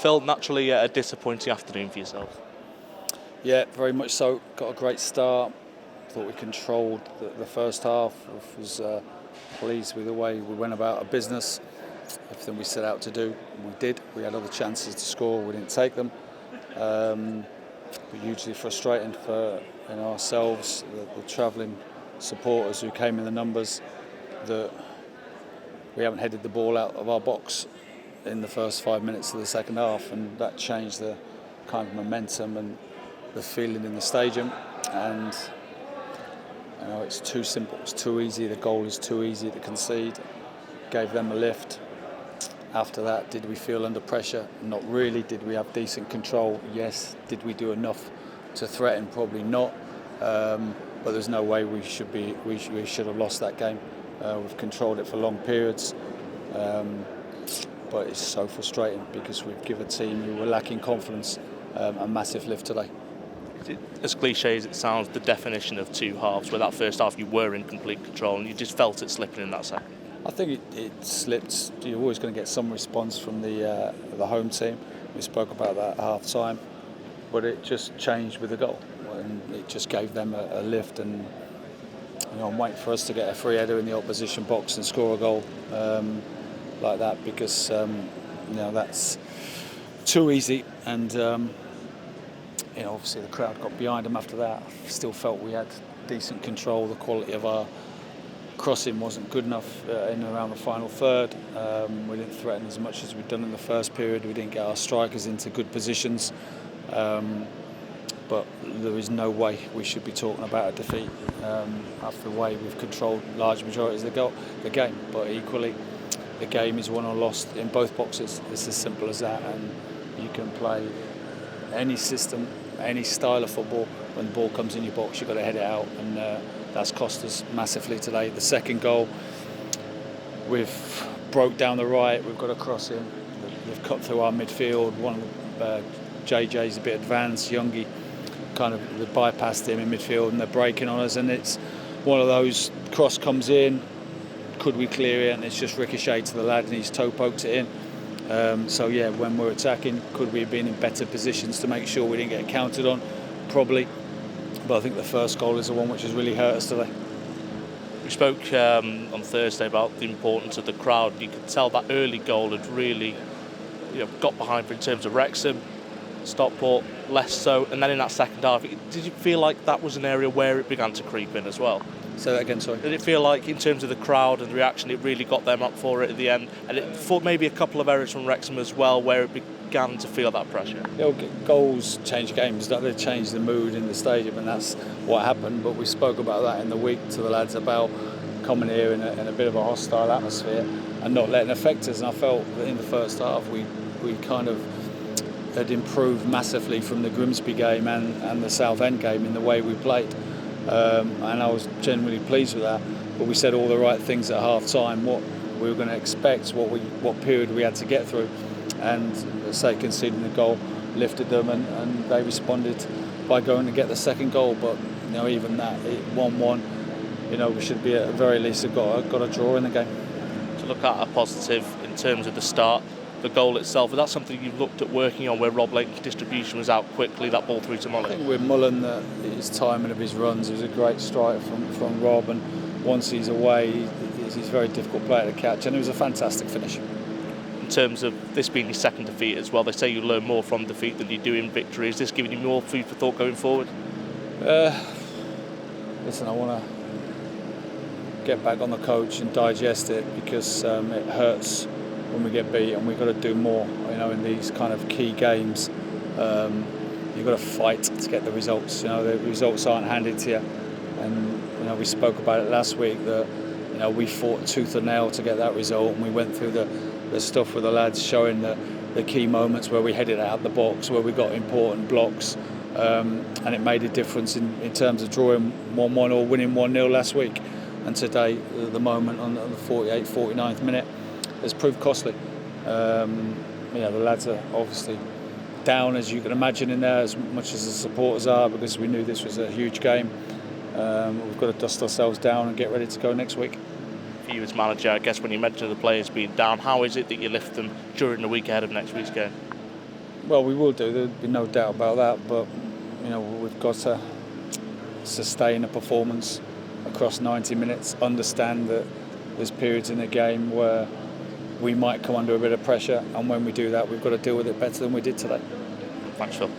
Phil, naturally a disappointing afternoon for yourself. Yeah, very much so. Got a great start. Thought we controlled the first half. I was pleased with the way we went about our business. Everything we set out to do, we did. We had other chances to score, we didn't take them. But hugely frustrating for ourselves, the travelling supporters who came in the numbers, that we haven't headed the ball out of our box in the first 5 minutes of the second half, and that changed the kind of momentum and the feeling in the stadium. And it's too simple, it's too easy, the goal is too easy to concede. Gave them a lift. After that, did we feel under pressure? Not really. Did we have decent control? Yes. Did we do enough to threaten? Probably not. But there's no way we should have lost that game. We've controlled it for long periods. But it's so frustrating because we've given a team who were lacking confidence a massive lift today. As cliche as it sounds, the definition of two halves, where that first half you were in complete control and you just felt it slipping in that second. I think it slipped. You're always going to get some response from the home team. We spoke about that at half time, but it just changed with the goal, and it just gave them a lift. And I'm waiting for us to get a free header in the opposition box and score a goal like that, because that's too easy. And obviously the crowd got behind them after that. I still felt we had decent control. The quality of our crossing wasn't good enough in and around the final third. We didn't threaten as much as we'd done in the first period. We didn't get our strikers into good positions. But there is no way we should be talking about a defeat after the way we've controlled large majorities of the game. But equally, the game is won or lost in both boxes. It's as simple as that. And you can play any system, any style of football. When the ball comes in your box, you've got to head it out. And that's cost us massively today. The second goal, we've broke down the right, we've got a cross in, they've cut through our midfield. One of JJ's a bit advanced, Youngie kind of bypassed him in midfield, and they're breaking on us, and it's one of those, cross comes in, could we clear it, and it's just ricocheted to the lad and his toe poked it in. When we're attacking, could we have been in better positions to make sure we didn't get counted on? Probably. But I think the first goal is the one which has really hurt us today. We spoke on Thursday about the importance of the crowd. You could tell that early goal had really got behind for in terms of Wrexham, Stockport, less so. And then in that second half, did you feel like that was an area where it began to creep in as well? Say that again, sorry. Did it feel like in terms of the crowd and the reaction, it really got them up for it at the end? And it thought maybe a couple of errors from Wrexham as well, where it began to feel that pressure? Goals change games, they change the mood in the stadium, and that's what happened. But we spoke about that in the week to the lads about coming here in a bit of a hostile atmosphere and not letting it affect us. And I felt that in the first half we kind of had improved massively from the Grimsby game and the Southend game in the way we played. And I was genuinely pleased with that. But we said all the right things at half time, what we were going to expect, what period we had to get through. And say conceding the goal lifted them, and they responded by going to get the second goal. But even that 1-1, we should be at the very least have got a draw in the game. To look at a positive in terms of the start, the goal itself, is that something you've looked at working on, where Rob Lake's distribution was out quickly, that ball through to Mullen? I think with Mullen, his timing of his runs, it was a great strike from Rob, and once he's away, he's a very difficult player to catch, and it was a fantastic finish. In terms of this being your second defeat as well, they say you learn more from defeat than you do in victory. Is this giving you more food for thought going forward? Listen, I want to get back on the coach and digest it, because it hurts when we get beat, and we've got to do more. In these kind of key games, you've got to fight to get the results. The results aren't handed to you, and we spoke about it last week that we fought tooth and nail to get that result, and we went through the stuff with the lads showing the key moments where we headed out the box, where we got important blocks, and it made a difference in terms of drawing 1-1 or winning 1-0 last week. And today, the moment on the 48th, 49th minute has proved costly. The lads are obviously down, as you can imagine, in there, as much as the supporters are, because we knew this was a huge game. We've got to dust ourselves down and get ready to go next week. For you as manager, I guess when you mention the players being down, how is it that you lift them during the week ahead of next week's game? Well, we will do. There'll be no doubt about that. But we've got to sustain a performance across 90 minutes. Understand that there's periods in the game where we might come under a bit of pressure, and when we do that, we've got to deal with it better than we did today. Thanks, Phil.